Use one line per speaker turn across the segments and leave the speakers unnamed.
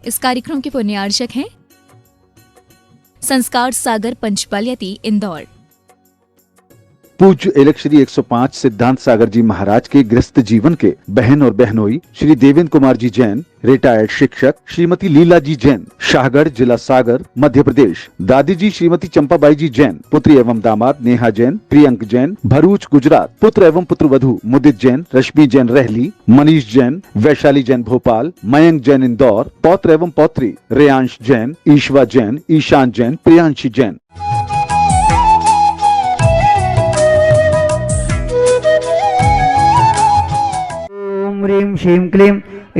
इस कार्यक्रम के पुण्यार्चक हैं संस्कार सागर पंचपालियती इंदौर।
पूज्य एलक श्री 105 सिद्धांत सागर जी महाराज के गृहस्थ जीवन के बहन और बहनोई श्री देवेंद्र कुमार जी जैन, रिटायर्ड शिक्षक, श्रीमती लीला जी जैन, शाहगढ़, जिला सागर, मध्य प्रदेश, दादी जी श्रीमती चंपाबाई जी जैन, पुत्री एवं दामाद नेहा जैन, प्रियंक जैन, भरूच, गुजरात, पुत्र एवं पुत्रवधू मुदित जैन, रश्मि जैन रहली, मनीष जैन, वैशाली जैन भोपाल, मयंक जैन इंदौर, पौत्र एवं पौत्री रेयांश जैन, ईश्वा जैन, ईशान जैन, प्रियांशी जैन।
ह्रीं श्रीं क्लीं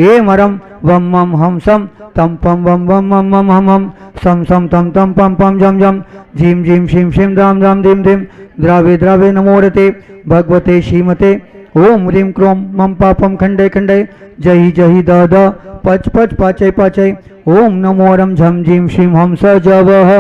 ऐं हरं वं मं हं सं तं पं वं वं मं मं हं हं सं सं तं तं पं पं जं जं झीं झीं श्रीं श्रीं द्रां द्रां धीं धीं द्रावे द्रावे नमोरते भगवते श्रीमते ओम ह्रीं क्रों मं पापं खण्डे खण्डे जहि जहि द द पच पच पाचय पाचय ओम नमो रं झं झीं श्रीं हं स ज वः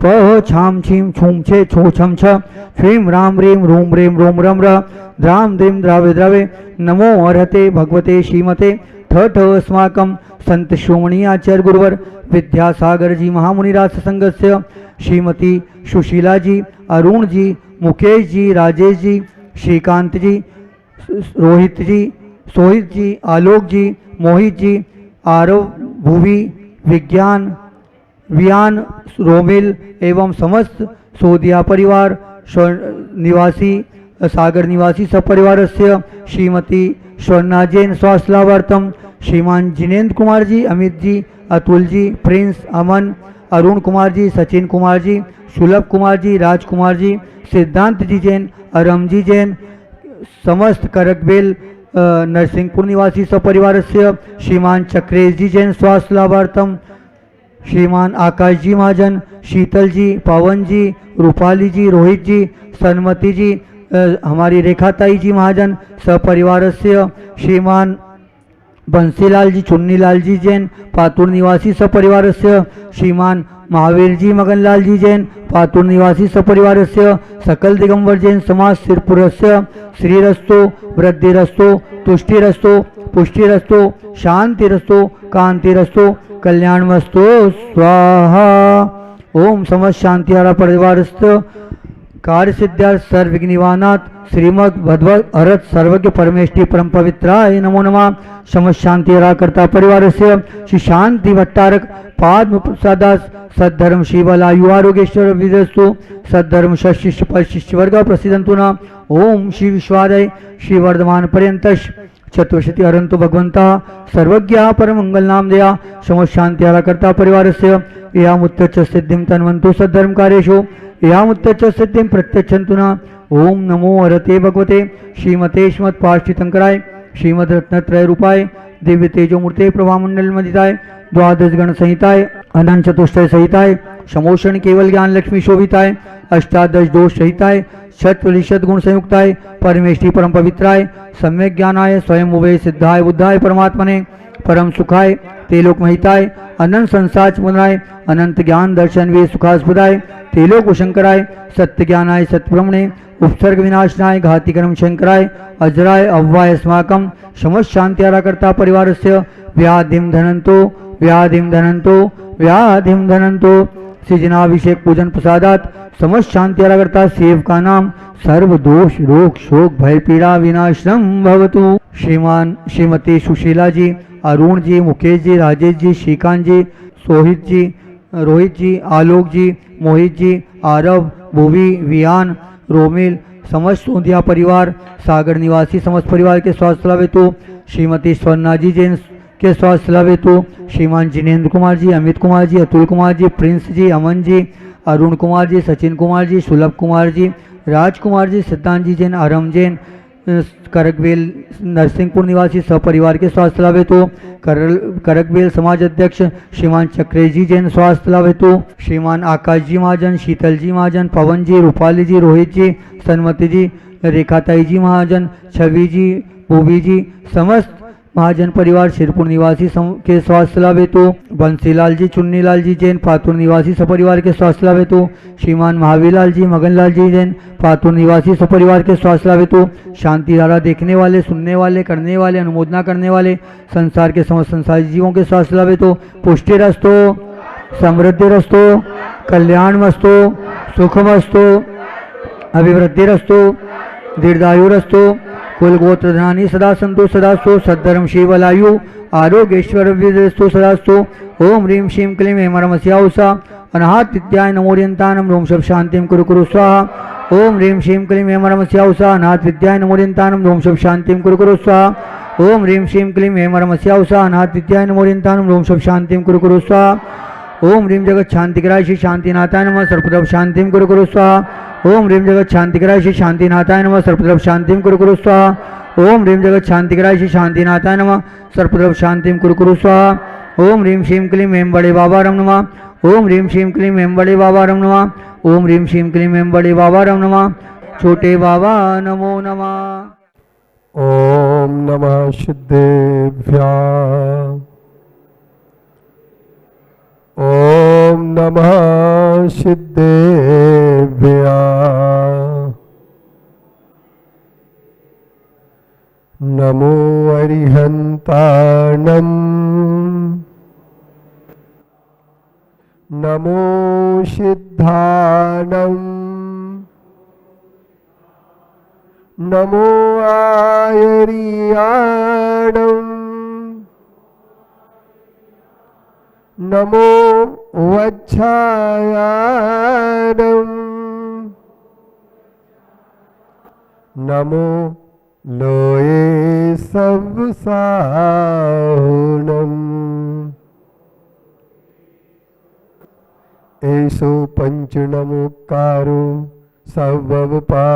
प छां छीं छूं छे छो छं छ ह्रीं रां ह्रीं रूं ह्रीं रों रं र द्रां द्रीं द्रावे द्रावे नमो अर्हते भगवते श्रीमते ठ ठ अस्माकं संत श्रोमणी आचार्य गुरुवर विद्यासागर जी महामुनिराज संघस्य श्रीमती सुशीला जी, अरुण जी, मुकेश जी, राजेश जी, श्रीकांत जी, रोहित जी, सोहित जी, आलोक जी, मोहित जी, आरव, भूवि, विज्ञान, वियान, रोमिल एवं समस्त सोदिया परिवार निवासी सागर निवासी सपरिवारस्य श्रीमती स्वर्णा जैन स्वास्थ्यलाभार्थम श्रीमान जिनेन्द्र कुमार जी, अमित जी, अतुल जी, प्रिंस, अमन, अरुण कुमार जी, सचिन कुमार जी, सुलभ कुमार जी, राजकुमार जी, सिद्धांत जी जैन, अरम जी जैन, समस्त करकबेल नरसिंहपुर निवासी सपरिवारस्य श्रीमान चक्रेश जी जैन स्वास्थ्यलाभार्थम श्रीमान आकाश जी महाजन, शीतल जी, पवन जी, रूपाली जी, रोहित जी, सन्मति जी, हमारी रेखाताई जी महाजन सपरिवारस्य श्रीमान बंसीलाल जी, चुन्नीलाल जी जैन, पातुर निवासी सपरिवारस्य श्रीमान महावीर जी, मगनलाल जी जैन, पातुर निवासी सपरिवारस्य सकल दिगंबर जैन समाज सिरपुरस्य श्रीरस्तो, वृद्धिरस्तो, तुष्टिरस्तो, पुष्टिरस्तो, शांतिरस्तो, कांतिरस्तो, कल्याणमस्तो स्वाहा। ओम समस्त शांतिहारा परिवारस्थ कार्य सिद्धार्थ सर्वविघ्न निवारणात् श्रीमद भगवत अरत सर्वज्ञ परमेष्टि परम पवित्राय नमो नमः। समस्त शांतिहारा कर्ता परिवारस्य श्री शांति भट्टारक पाद्म प्रसादास सद्धर्म शिवलायु आरोग्येश्वर विदस्तु सद्धर्म शिष्य परिशिष्य वर्ग प्रसिद्धंतु न। ओम श्री विश्वादय श्री वर्धमान पर्यंतश चतुर्शती हरंतु भगवंता सर्वज्ञ परम मंगल नाम दया समस्त शांतिहारा कर्ता परिवारस्य यामुत्तच सिद्धिं तन्वन्तु सद्धर्म कार्येषु यामुत्तच सिद्धिं प्रत्यक्षन्तु न। ओम नमो हरते भगवते श्रीमते श्रीमद पार्श्वतीर्थंकराय श्रीमद रत्नत्रय रूपाय दिव्य तेजोमूर्ते प्रभामंडल मदिताय द्वादश गण संहिताय अनंत चतुष्टय संहिताय समोषण केवल ज्ञान लक्ष्मी शोभिताय अष्टादश दोष सहिताय शत प्रतिशत गुण संयुक्ताय परमेष्टि परम पवित्राय सम्यक ज्ञानाय स्वयं उभय सिद्धाय बुद्धाय परमात्मने परम सुखाय तेलोक महिताय अनंत संसाच मुनाय अनंत ज्ञान दर्शन वे सुखास्पदाय तेलोक शंकराय सत्य ज्ञानाय सत्ब्रह्मणे उपसर्ग विनाशनाय घाति कर्म शंकराय अजराय अव्वाय अस्माकं समस्त शांतिहारा कर्ता परिवारस्य व्याधिं धनंतो व्याधिं धनंतो व्याधिं धनंतो सृजनाभिषेक पूजन प्रसादात समस्त शांतिहारा कर्ता सेव का नाम सर्व दोष रोग शोक भय पीड़ा विनाशनम भवतु। श्रीमान श्रीमती सुशीला जी, अरुण जी, मुकेश जी, राजेश जी, श्रीकांत जी, सोहित जी, रोहित जी, आलोक जी, मोहित जी, आरव, भूवि, वियान, रोमिल, समस्त सोंधिया परिवार सागर निवासी समस्त परिवार के स्वास्थ्य लाभ हेतु श्रीमती स्वर्णा जी जैन के स्वास्थ्य लाभ हेतु श्रीमान जिनेन्द्र कुमार जी, अमित कुमार जी, अतुल कुमार जी, प्रिंस जी, अमन जी, अरुण कुमार जी, सचिन कुमार जी, सुलभ कुमार जी, राजकुमार जी, सिद्धांत जी जैन, अरम जैन, करकबेल नरसिंहपुर निवासी सपरिवार के स्वास्थ्य लाभ हेतु करकबेल समाज अध्यक्ष श्रीमान चक्रेश जी जैन स्वास्थ्य लाभ हेतु श्रीमान आकाश जी महाजन, शीतल जी महाजन, पवन जी, रूपाली जी, रोहित जी, सन्मति जी, रेखाताई जी महाजन, छवि जी, भूवि जी, समस्त महाजन परिवार शिरपुर निवासी के स्वास्थ्य लाभ हेतु बंसीलाल जी चुन्नीलाल जी जैन पातुर निवासी सपरिवार के स्वास्थ्य लाभ हेतु श्रीमान महावीरलाल जी मगनलाल जी जैन पातुर निवासी सपरिवार के स्वास्थ्य लाभ हेतु शांति धारा देखने वाले, सुनने वाले, करने वाले, अनुमोदना करने वाले संसार के समस्त संसारी जीवों के स्वास्थ्य लाभ हेतु पुष्टि रस्तो, समृद्धि रस्तो, कल्याण मस्तो, सुखमस्तो, अभिवृद्धि रस्तो, दीर्घायु रस्तो, कुल गोत्र धनानी सदा संतो सदास्तु, सद्धर्म शिवलायु आरोग्येश्वर विदस्तु सदास्तु। ओम ह्रीं श्रीं क्लीं ऐं मरमस्याउषा अनाहत विद्याय नमोरियंतानम रोम शब शांतिम कुरु कुरु स्वाहा। ओम ह्रीं श्रीं क्लीं ऐं मरमस्याउषा अनाहत विद्याय नमोरियंतानम रोम शब शांतिम कुरु कुरु स्वाहा। ओम ह्रीं श्रीं क्लीं ऐं मरमस्याउषा अनाहत विद्याय नमोरियंतानम रोम शब शांतिम कुरु कुरु स्वाहा। ओम ह्रीं जगत शांतिकराय श्री शांतिनाथाय नमः सर्वप्रथम शांतिम कुरु कुरु स्वाहा। ओम ह्रीं जगत शांतिकराय श्री शांतिनाथाय नमः सर्वप्रथम शांतिम कुरु कुरु स्वाहा। ओम ह्रीं जगत शांतिकराय श्री शांतिनाथाय नमः सर्वप्रथम शांतिम कुरु कुरु स्वाहा। ओम ह्रीं श्रीं क्लीं ऐं बड़े बाबा रम नमः। ओम ह्रीं श्रीं क्लीं ऐं बड़े बाबा रम नमः। ओम ह्रीं श्रीं क्लीं ऐं बड़े बाबा रम नमः। छोटे बाबा नमो नमः।
ओम नमः सिद्धेभ्यः। ओम नमः सिद्धेभ्यः। नमो अरिहन्ताणं। नमो सिद्धाणं। नमो आयर्याणं। नमो वच्छायाणं। नमो लोये सवसाहुणम्। एषो पञ्चनमुक्कारो सर्वपावपनाशिनो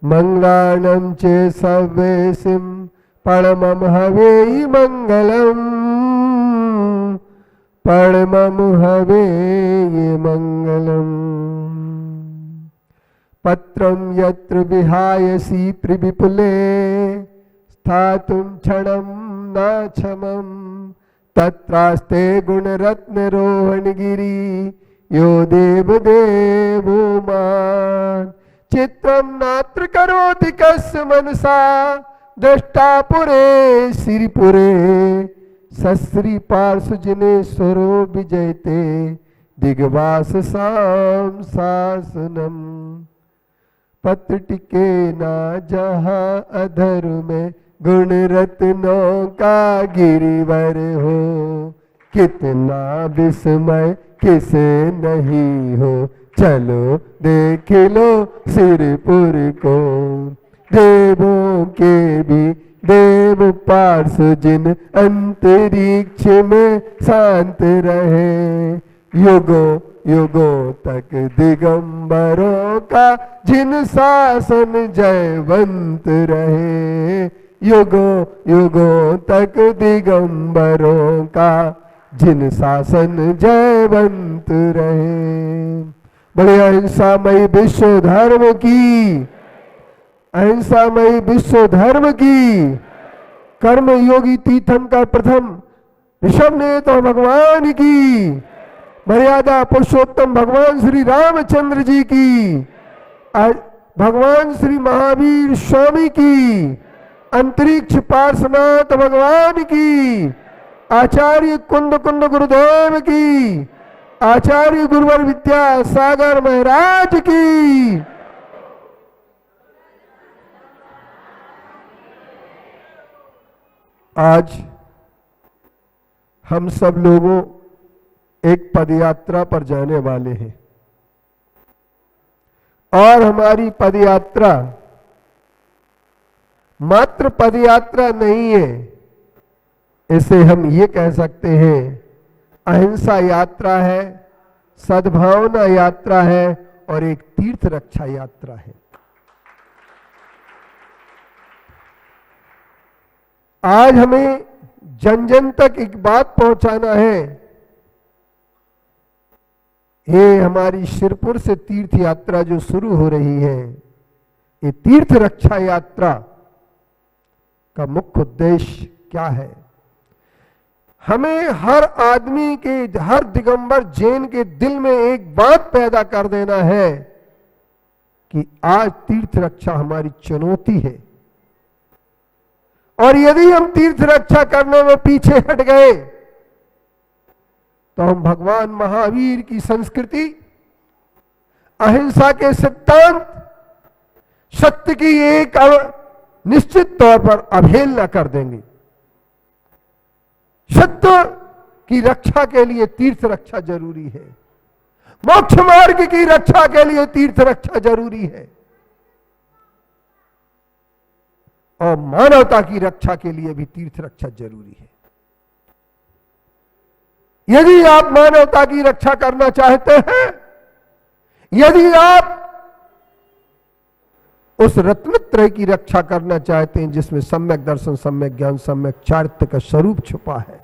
मङ्गलानं च सर्वेसिं परमं हवेहि मङ्गलम्। परमं हवेहि मङ्गलम्। पत्रं यत्र विहायसि प्रविपुले स्थातुं क्षणं न क्षमं तत्रास्ते गुणरत्नरोहणगिरि यो देवदेवो मान्। चित्रं नात्र करोति कस्य मनसा दृष्टा पुरे श्रीपुरे सश्री पार्श्वजनेश्वरो विजयते दिग्वाससां शासनम्। पत्र टिके ना जहाँ अधर में गुण रत्नों का गिरिवर हो। कितना विस्मय किसे नहीं हो चलो देख लो सिरपुर को। देवों के भी देव पार्श्व जिन अंतरिक्ष में शांत रहे। युगों युगों तक दिगंबरों का जिन शासन जयवंत रहे। युगों युगों तक दिगंबरों का जिन शासन जयवंत रहे। बड़े अहिंसामयी विश्व धर्म की, अहिंसामयी विश्व धर्म की। कर्म योगी तीर्थंकर प्रथम ऋषभ नेत्र भगवान की। मर्यादा पुरुषोत्तम भगवान श्री रामचंद्र जी की। भगवान श्री महावीर स्वामी की। अंतरिक्ष पार्श्वनाथ भगवान की। आचार्य कुंद कुंद गुरुदेव की। आचार्य गुरुवर विद्यासागर महाराज की। आज हम सब लोगों एक पदयात्रा पर जाने वाले हैं और हमारी पदयात्रा मात्र पदयात्रा नहीं है, इसे हम ये कह सकते हैं अहिंसा यात्रा है, सद्भावना यात्रा है और एक तीर्थ रक्षा यात्रा है। आज हमें जन जन तक एक बात पहुंचाना है। ये हमारी शिरपुर से तीर्थ यात्रा जो शुरू हो रही है, ये तीर्थ रक्षा यात्रा का मुख्य उद्देश्य क्या है? हमें हर आदमी के, हर दिगंबर जैन के दिल में एक बात पैदा कर देना है कि आज तीर्थ रक्षा हमारी चुनौती है, और यदि हम तीर्थ रक्षा करने में पीछे हट गए तो हम भगवान महावीर की संस्कृति, अहिंसा के सिद्धांत, सत्य की एक निश्चित तौर पर अवहेलना कर देंगे। सत्य की रक्षा के लिए तीर्थ रक्षा जरूरी है, मोक्ष मार्ग की रक्षा के लिए तीर्थ रक्षा जरूरी है, और मानवता की रक्षा के लिए भी तीर्थ रक्षा जरूरी है। यदि आप मानवता की रक्षा करना चाहते हैं, यदि आप उस रत्नत्रय की रक्षा करना चाहते हैं जिसमें सम्यक दर्शन, सम्यक ज्ञान, सम्यक चारित्र्य का स्वरूप छुपा है,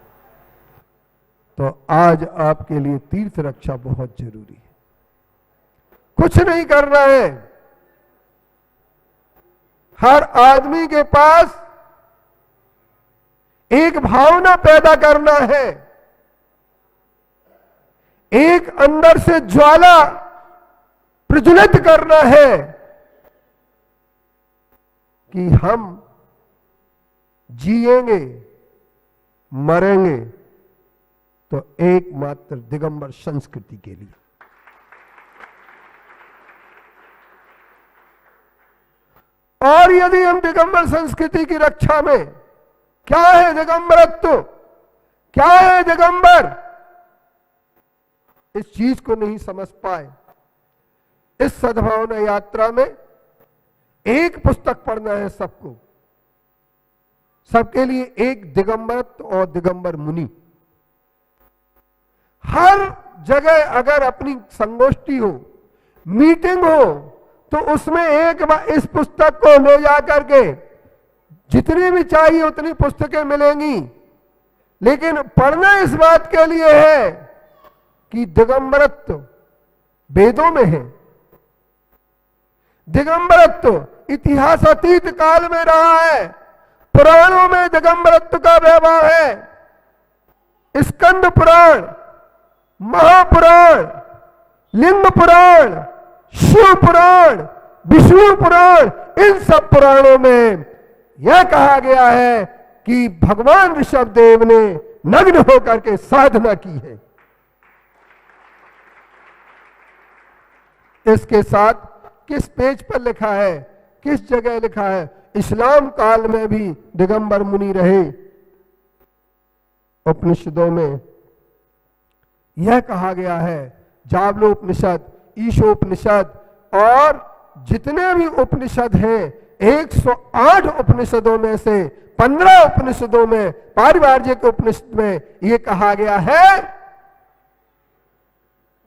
तो आज आपके लिए तीर्थ रक्षा बहुत जरूरी है। कुछ नहीं करना है, हर आदमी के पास एक भावना पैदा करना है, एक अंदर से ज्वाला प्रज्वलित करना है कि हम जिएंगे मरेंगे तो एकमात्र दिगंबर संस्कृति के लिए। और यदि हम दिगंबर संस्कृति की रक्षा में, क्या है दिगंबरत्व, क्या है दिगंबर, इस चीज को नहीं समझ पाए, इस सद्भावना यात्रा में एक पुस्तक पढ़ना है सबको, सबके लिए एक दिगंबरत्व और दिगंबर मुनि। हर जगह अगर अपनी संगोष्ठी हो, मीटिंग हो, तो उसमें एक बार इस पुस्तक को ले जाकर के, जितनी भी चाहिए उतनी पुस्तकें मिलेंगी, लेकिन पढ़ना इस बात के लिए है कि दिगंबरत्व वेदों में है, दिगंबरत्व इतिहास अतीत काल में रहा है, पुराणों में दिगंबरत्व का व्यवहार है। स्कंद पुराण, महापुराण, लिंग पुराण, शिव पुराण, विष्णु पुराण, इन सब पुराणों में यह कहा गया है कि भगवान ऋषभदेव ने नग्न होकर के साधना की है। इसके साथ किस पेज पर लिखा है, किस जगह लिखा है? इस्लाम काल में भी दिगंबर मुनि रहे। उपनिषदों में यह कहा गया है, जावलोपनिषद, ईशोपनिषद और जितने भी उपनिषद हैं, 108 उपनिषदों में से 15 उपनिषदों में, पारिवार्जिक उपनिषद में यह कहा गया है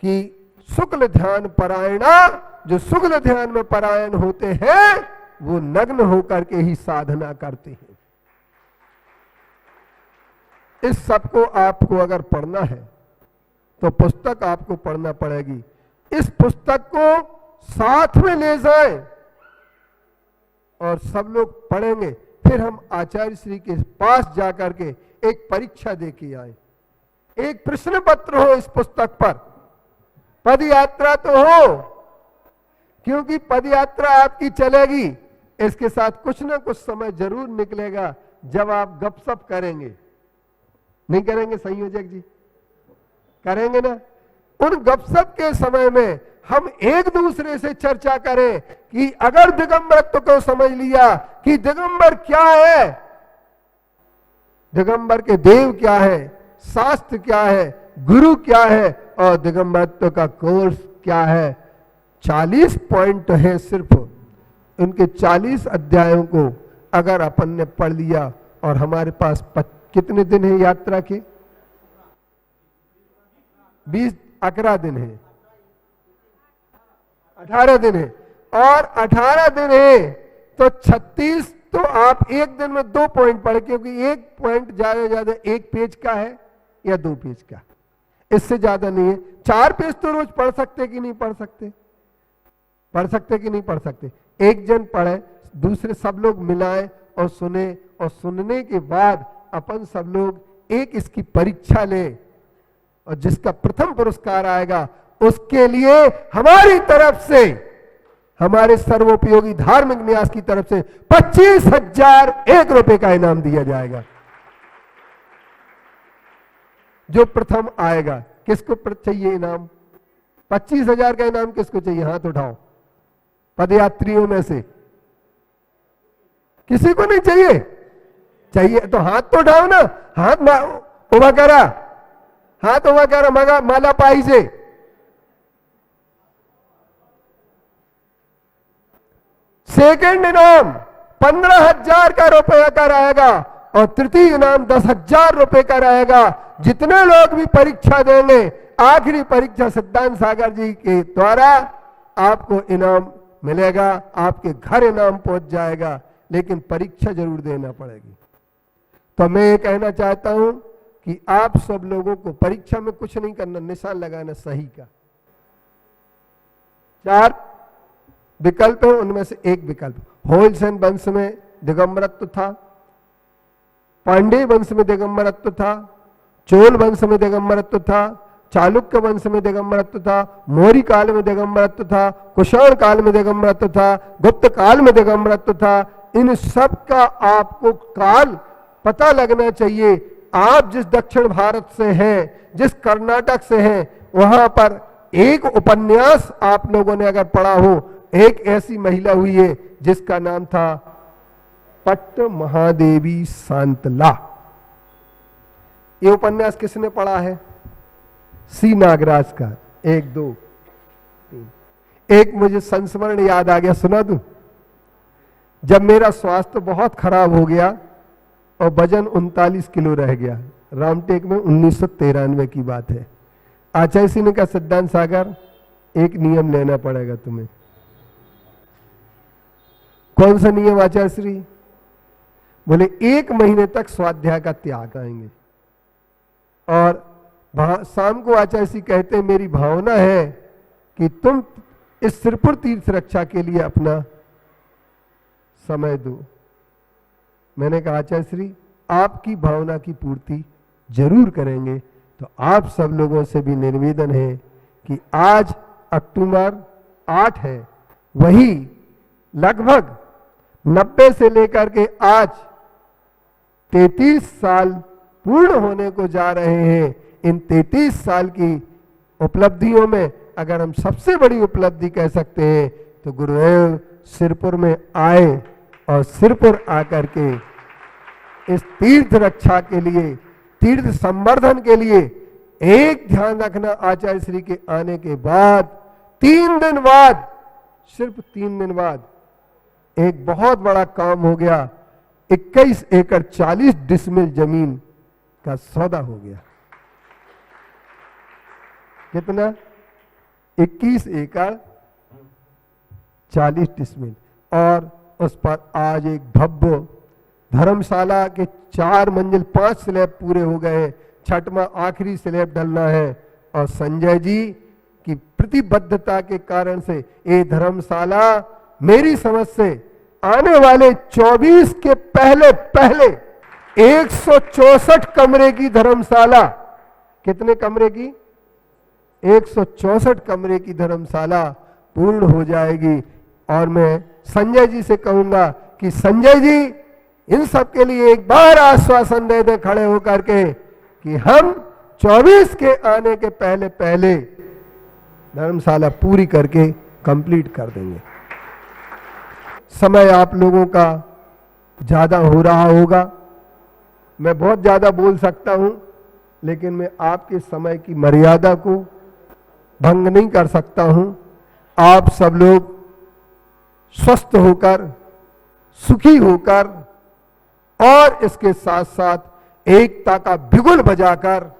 कि शुक्ल ध्यान परायणा, जो शुक्ल ध्यान में परायण होते हैं वो नग्न होकर के ही साधना करते हैं। इस सब को आपको अगर पढ़ना है तो पुस्तक आपको पढ़ना पड़ेगी। इस पुस्तक को साथ में ले जाएं और सब लोग पढ़ेंगे, फिर हम आचार्य श्री के पास जाकर के एक परीक्षा दे के आए। एक प्रश्न पत्र हो इस पुस्तक पर, पद यात्रा तो हो, क्योंकि पद यात्रा आपकी चलेगी, इसके साथ कुछ ना कुछ समय जरूर निकलेगा जब आप गपशप करेंगे। नहीं करेंगे संयोजक जी? करेंगे ना? उन गपशप के समय में हम एक दूसरे से चर्चा करें कि अगर दिगंबरत्व को समझ लिया कि दिगंबर क्या है, दिगंबर के देव क्या है, शास्त्र क्या है, गुरु क्या है और दिगंबरत्व का कोर्स क्या है। 40 पॉइंट है सिर्फ, उनके 40 अध्यायों को अगर अपन ने पढ़ लिया, और हमारे पास कितने दिन है यात्रा के? 11 दिन है, 18 दिन है, और 18 दिन है तो 36, तो आप एक दिन में 2 पॉइंट पढ़े, क्योंकि एक पॉइंट ज्यादा ज्यादा 1 पेज का है या 2 पेज का, इससे ज्यादा नहीं है। 4 पेज तो रोज पढ़ सकते कि नहीं पढ़ सकते? पढ़ सकते कि नहीं पढ़ सकते? एक जन पढ़े, दूसरे सब लोग मिलाएं और सुने, और सुनने के बाद अपन सब लोग एक इसकी परीक्षा लें, और जिसका प्रथम पुरस्कार आएगा उसके लिए हमारी तरफ से, हमारे सर्वोपयोगी धार्मिक न्यास की तरफ से 25,001 रुपए का इनाम दिया जाएगा। जो प्रथम आएगा, किसको चाहिए इनाम? 25,000 का इनाम किसको चाहिए? हाथ उठाओ। पदयात्रियों में से किसी को नहीं चाहिए? चाहिए तो हाथ तो उठाओ ना। हाथ उभा करा, हाथ उभा करा माला पाई से। सेकंड इनाम 15,000 का रुपया का रहेगा, और तृतीय इनाम 10,000 रुपए का रहेगा। जितने लोग भी परीक्षा देंगे, आखिरी परीक्षा सिद्धांत सागर जी के द्वारा आपको इनाम मिलेगा, आपके घर इनाम पहुंच जाएगा, लेकिन परीक्षा जरूर देना पड़ेगी। तो मैं ये कहना चाहता हूं कि आप सब लोगों को परीक्षा में कुछ नहीं करना, निशान लगाना सही का। 4 विकल्प है, उनमें से एक विकल्प होलसेन वंश में दिगंबरत्व था, पांडे वंश में दिगंबरत्व था, चोल वंश में दिगंबरत्व था, चालुक्य वंश में दिगंबरत्व था, मौर्य काल में दिगंबरत्व था, कुषाण काल में दिगंबरत्व था, गुप्त काल में दिगंबरत्व था। इन सब का आपको काल पता लगना चाहिए। आप जिस दक्षिण भारत से हैं, जिस कर्नाटक से हैं, वहां पर एक उपन्यास आप लोगों ने अगर पढ़ा हो, एक ऐसी महिला हुई है जिसका नाम था पट्ट महादेवी सांतला। ये उपन्यास किसने पढ़ा है? सी नागराज का। 1 2 3। एक मुझे संस्मरण याद आ गया, सुना दूं? जब मेरा स्वास्थ्य बहुत खराब हो गया और वजन 39 किलो रह गया, रामटेक में 1993 की बात है। आचार्य सिंह ने कहा, सिद्धांत सागर एक नियम लेना पड़ेगा तुम्हें। कौन सा नियम आचार्य श्री? बोले 1 महीने तक स्वाध्याय का त्याग आएंगे। और शाम को आचार्य श्री कहते हैं, मेरी भावना है कि तुम इस सिरपुर तीर्थ रक्षा के लिए अपना समय दो। मैंने कहा, आचार्य श्री आपकी भावना की पूर्ति जरूर करेंगे। तो आप सब लोगों से भी निवेदन है कि आज अक्टूबर 8 है, वही लगभग 90 से लेकर के आज 33 साल पूर्ण होने को जा रहे हैं। इन 33 साल की उपलब्धियों में अगर हम सबसे बड़ी उपलब्धि कह सकते हैं तो गुरुदेव सिरपुर में आए और सिरपुर आकर के इस तीर्थ रक्षा के लिए, तीर्थ संवर्धन के लिए, एक ध्यान रखना, आचार्य श्री के आने के बाद 3 दिन बाद, सिर्फ 3 दिन बाद एक बहुत बड़ा काम हो गया। 21 एकड़ 40 डिसमिल जमीन का सौदा हो गया। कितना? 21 एकड़ 40 डिसमिल। और उस पर आज एक भव्य धर्मशाला के 4 मंजिल 5 स्लैब पूरे हो गए, 6वां आखिरी स्लैब डलना है। और संजय जी की प्रतिबद्धता के कारण से ये धर्मशाला मेरी समझ से आने वाले 24 के पहले 164 कमरे की धर्मशाला, कितने कमरे की? 164 कमरे की धर्मशाला पूर्ण हो जाएगी। और मैं संजय जी से कहूंगा कि संजय जी इन सब के लिए एक बार आश्वासन दे दें खड़े होकर के कि हम 24 के आने के पहले धर्मशाला पूरी करके कंप्लीट कर देंगे। समय आप लोगों का ज्यादा हो रहा होगा, मैं बहुत ज्यादा बोल सकता हूं, लेकिन मैं आपके समय की मर्यादा को भंग नहीं कर सकता हूं। आप सब लोग स्वस्थ होकर, सुखी होकर और इसके साथ साथ एकता का बिगुल बजाकर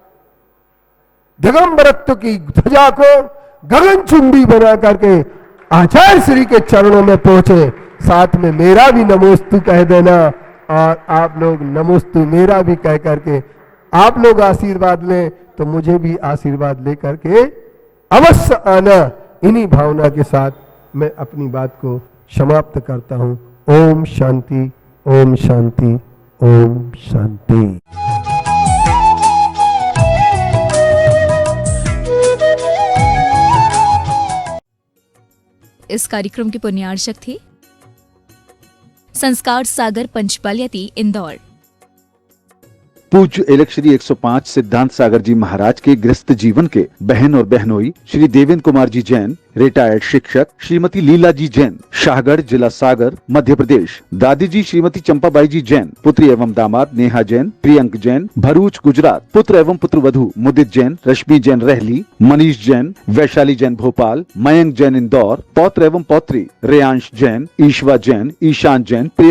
दिगंबरत्व की ध्वजा को गगनचुंबी बना करके आचार्य श्री के चरणों में पहुंचे। साथ में मेरा भी नमोस्तु कह देना, और आप लोग नमोस्तु मेरा भी कह करके आप लोग आशीर्वाद लें तो मुझे भी आशीर्वाद लेकर के अवश्य आना। इन्हीं भावना के साथ मैं अपनी बात को समाप्त करता हूं। ओम शांति, ओम शांति, ओम शांति।
इस कार्यक्रम के पुण्यार्चक थे संस्कार सागर पंचपालियाती इंदौर।
पूज्य एलक श्री 105 सिद्धांत सागर जी महाराज के गृहस्थ जीवन के बहन और बहनोई श्री देवेंद्र कुमार जी जैन, रिटायर्ड शिक्षक श्रीमती लीला जी जैन, शाहगढ़ जिला सागर मध्य प्रदेश, दादी जी श्रीमती चंपाबाई जी जैन, पुत्री एवं दामाद नेहा जैन, प्रियंक जैन, भरूच गुजरात, पुत्र एवं पुत्रवधू मुदित जैन, रश्मि जैन रहली, मनीष जैन, वैशाली जैन भोपाल, मयंक जैन इंदौर, पौत्र एवं पौत्री रेयांश जैन, ईशवा जैन, ईशान जैन, प्रियंक